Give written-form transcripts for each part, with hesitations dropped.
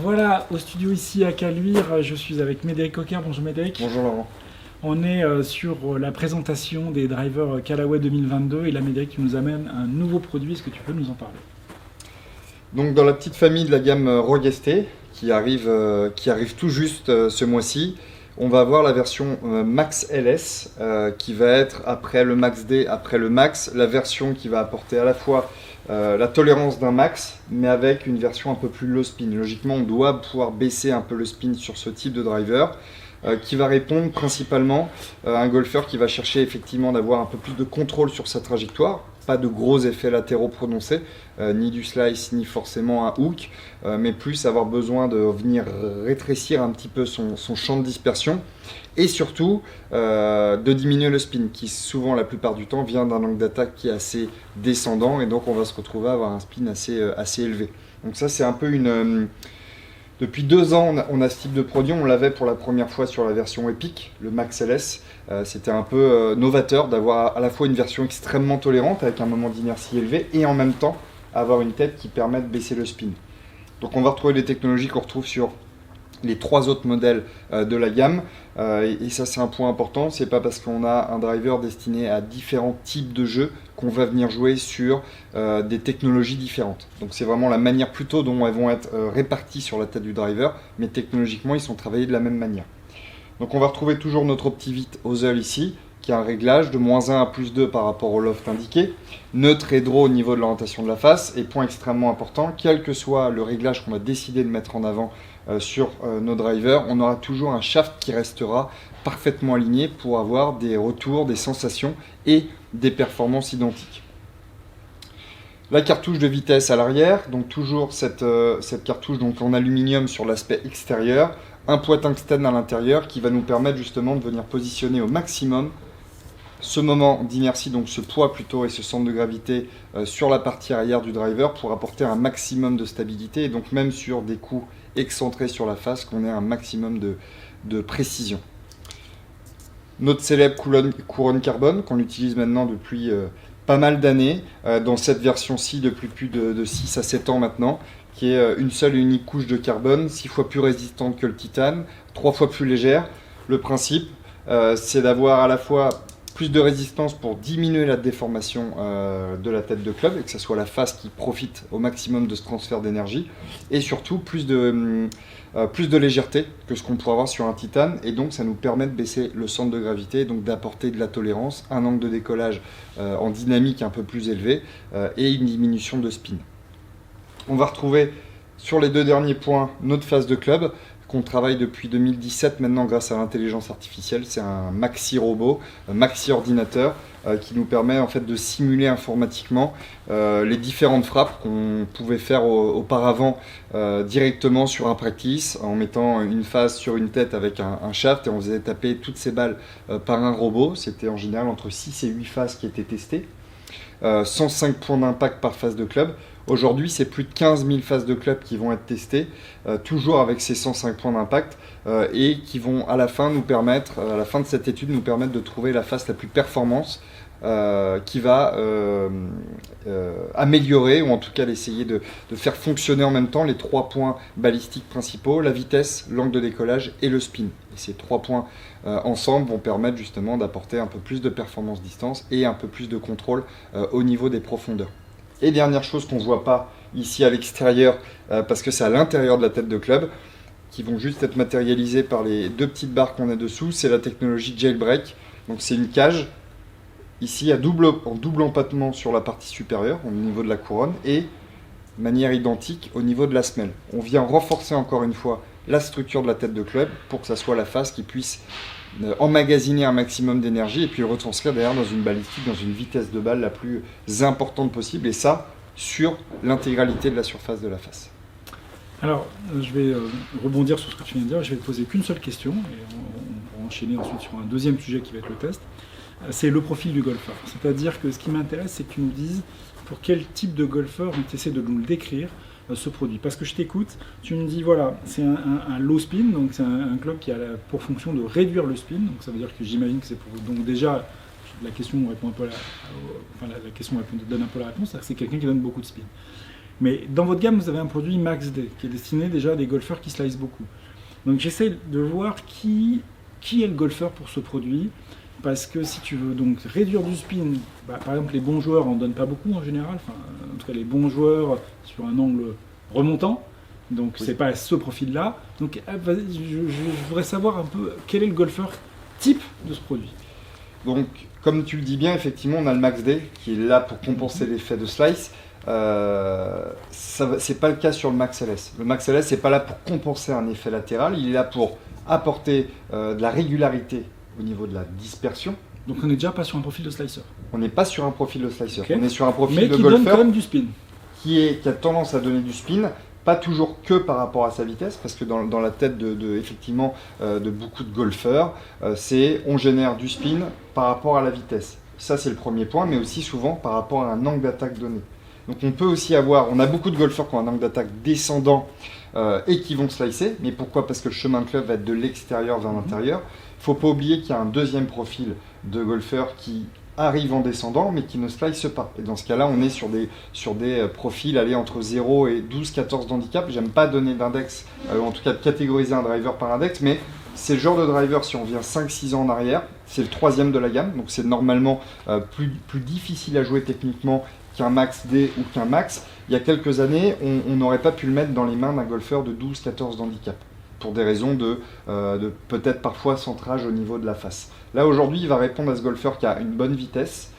Voilà, au studio ici à Caluire, je suis avec Médéric Coquin. Bonjour Médéric. Bonjour Laurent. On est sur la présentation des drivers Callaway 2022 et là Médéric, tu nous amènes un nouveau produit, est-ce que tu peux nous en parler? Donc dans la petite famille de la gamme Rogue ST qui arrive tout juste ce mois-ci, on va avoir la version Max LS qui va être après le Max D, après le Max, la version qui va apporter à la fois la tolérance d'un Max mais avec une version un peu plus low spin. Logiquement on doit pouvoir baisser un peu le spin sur ce type de driver qui va répondre principalement à un golfeur qui va chercher effectivement d'avoir un peu plus de contrôle sur sa trajectoire. Pas de gros effets latéraux prononcés, ni du slice, ni forcément un hook, mais plus avoir besoin de venir rétrécir un petit peu son champ de dispersion et surtout de diminuer le spin qui souvent la plupart du temps vient d'un angle d'attaque qui est assez descendant et donc on va se retrouver à avoir un spin assez élevé. Donc ça c'est un peu une... Depuis 2 ans, on a ce type de produit. On l'avait pour la première fois sur la version Epic, le Max LS. C'était un peu novateur d'avoir à la fois une version extrêmement tolérante avec un moment d'inertie élevé et en même temps avoir une tête qui permet de baisser le spin. Donc on va retrouver les technologies qu'on retrouve sur les 3 autres modèles de la gamme. Et ça c'est un point important, c'est pas parce qu'on a un driver destiné à différents types de jeux qu'on va venir jouer sur des technologies différentes. Donc c'est vraiment la manière plutôt dont elles vont être réparties sur la tête du driver, mais technologiquement ils sont travaillés de la même manière. Donc on va retrouver toujours notre Optivit Hosel ici, qui a un réglage de -1 à +2 par rapport au loft indiqué, neutre et draw au niveau de l'orientation de la face, et point extrêmement important, quel que soit le réglage qu'on va décider de mettre en avant sur nos drivers, on aura toujours un shaft qui restera parfaitement aligné pour avoir des retours, des sensations et des performances identiques. La cartouche de vitesse à l'arrière, donc toujours cette cartouche donc en aluminium sur l'aspect extérieur, un poids tungstène à l'intérieur qui va nous permettre justement de venir positionner au maximum ce moment d'inertie, donc ce poids plutôt et ce centre de gravité sur la partie arrière du driver pour apporter un maximum de stabilité et donc même sur des coups excentrés sur la face qu'on ait un maximum de précision. Notre célèbre couronne carbone qu'on utilise maintenant depuis pas mal d'années, dans cette version-ci depuis plus de 6 à 7 ans maintenant, qui est une seule et unique couche de carbone, 6 fois plus résistante que le titane, 3 fois plus légère. Le principe, c'est d'avoir à la fois plus de résistance pour diminuer la déformation de la tête de club et que ce soit la face qui profite au maximum de ce transfert d'énergie et surtout plus de légèreté que ce qu'on pourrait avoir sur un titane et donc ça nous permet de baisser le centre de gravité, donc d'apporter de la tolérance, un angle de décollage en dynamique un peu plus élevé et une diminution de spin. On va retrouver sur les 2 derniers points notre face de club qu'on travaille depuis 2017 maintenant grâce à l'intelligence artificielle. C'est un maxi robot, un maxi ordinateur qui nous permet en fait de simuler informatiquement les différentes frappes qu'on pouvait faire auparavant directement sur un practice en mettant une face sur une tête avec un shaft et on faisait taper toutes ces balles par un robot. C'était en général entre 6 et 8 faces qui étaient testées. 105 points d'impact par phase de club. Aujourd'hui, c'est plus de 15 000 phases de club qui vont être testées, toujours avec ces 105 points d'impact, et qui vont à la fin nous permettre, à la fin de cette étude, nous permettre de trouver la phase la plus performance, qui va améliorer, ou en tout cas d'essayer de faire fonctionner en même temps les 3 points balistiques principaux, la vitesse, l'angle de décollage et le spin. Et ces 3 points ensemble vont permettre justement d'apporter un peu plus de performance distance et un peu plus de contrôle au niveau des profondeurs. Et dernière chose qu'on ne voit pas ici à l'extérieur, parce que c'est à l'intérieur de la tête de club, qui vont juste être matérialisées par les 2 petites barres qu'on a dessous, c'est la technologie jailbreak. Donc c'est une cage, ici en double empattement sur la partie supérieure, au niveau de la couronne, et de manière identique au niveau de la semelle. On vient renforcer encore une fois la structure de la tête de club pour que ça soit la face qui puisse emmagasiner un maximum d'énergie et puis le retranscrire derrière dans une balistique, dans une vitesse de balle la plus importante possible et ça sur l'intégralité de la surface de la face. Alors, je vais rebondir sur ce que tu viens de dire, je vais te poser qu'une seule question et on va enchaîner ensuite sur un deuxième sujet qui va être le test. C'est le profil du golfeur. C'est-à-dire que ce qui m'intéresse, c'est que tu nous dises pour quel type de golfeur on essaie de nous le décrire ce produit. Parce que je t'écoute, tu me dis voilà, c'est un low spin, donc c'est un club qui a pour fonction de réduire le spin. Donc ça veut dire que j'imagine que c'est pour. Donc déjà, la question répond un peu la question donne un peu la réponse, c'est quelqu'un qui donne beaucoup de spin. Mais dans votre gamme, vous avez un produit Max D, qui est destiné déjà à des golfeurs qui slice beaucoup. Donc j'essaie de voir qui est le golfeur pour ce produit, parce que si tu veux donc réduire du spin, par exemple les bons joueurs n'en donnent pas beaucoup en général, enfin, en tout cas les bons joueurs sur un angle remontant, donc c'est pas ce profil-là. Donc je voudrais savoir un peu quel est le golfeur type de ce produit. Donc comme tu le dis bien, effectivement on a le Max D qui est là pour compenser l'effet de slice. C'est pas le cas sur le Max LS. Le Max LS n'est pas là pour compenser un effet latéral, il est là pour apporter de la régularité au niveau de la dispersion. Donc on n'est déjà pas sur un profil de slicer. On n'est pas sur un profil de slicer, Okay. on est sur un profil mais de qui donne golfeur quand même du spin. qui a tendance à donner du spin, pas toujours que par rapport à sa vitesse, parce que dans la tête effectivement, de beaucoup de golfeurs, c'est on génère du spin par rapport à la vitesse. Ça c'est le premier point, mais aussi souvent par rapport à un angle d'attaque donné. Donc on peut aussi on a beaucoup de golfeurs qui ont un angle d'attaque descendant et qui vont slicer, mais pourquoi? Parce que le chemin de club va être de l'extérieur vers l'intérieur. Il ne faut pas oublier qu'il y a un deuxième profil de golfeurs qui arrive en descendant mais qui ne slice pas. Et dans ce cas-là, on est sur des profils aller entre 0 et 12-14 d'handicap. J'aime pas donner d'index, en tout cas de catégoriser un driver par index, mais c'est le genre de driver, si on vient 5-6 ans en arrière, c'est le troisième de la gamme, donc c'est normalement plus difficile à jouer techniquement qu'un Max D ou qu'un Max. Il y a quelques années, on n'aurait pas pu le mettre dans les mains d'un golfeur de 12-14 d'handicap, pour des raisons de peut-être parfois centrage au niveau de la face. Là aujourd'hui, il va répondre à ce golfeur qui a une bonne vitesse,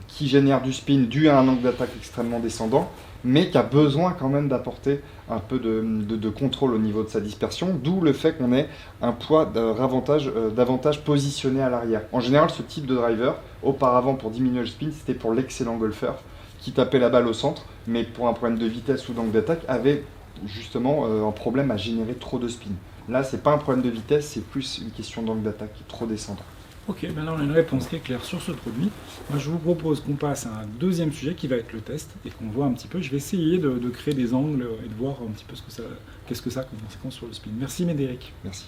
qui génère du spin dû à un angle d'attaque extrêmement descendant, mais qui a besoin quand même d'apporter un peu de contrôle au niveau de sa dispersion, d'où le fait qu'on ait un poids davantage positionné à l'arrière. En général, ce type de driver, auparavant pour diminuer le spin, c'était pour l'excellent golfeur qui tapait la balle au centre, mais pour un problème de vitesse ou d'angle d'attaque, avait justement un problème à générer trop de spin. Là, c'est pas un problème de vitesse, c'est plus une question d'angle d'attaque trop descendant. Ok, maintenant on a une réponse qui est claire sur ce produit. Moi, je vous propose qu'on passe à un deuxième sujet qui va être le test et qu'on voit un petit peu. Je vais essayer de créer des angles et de voir un petit peu qu'est-ce que ça a comme conséquence sur le spin. Merci Médéric. Merci.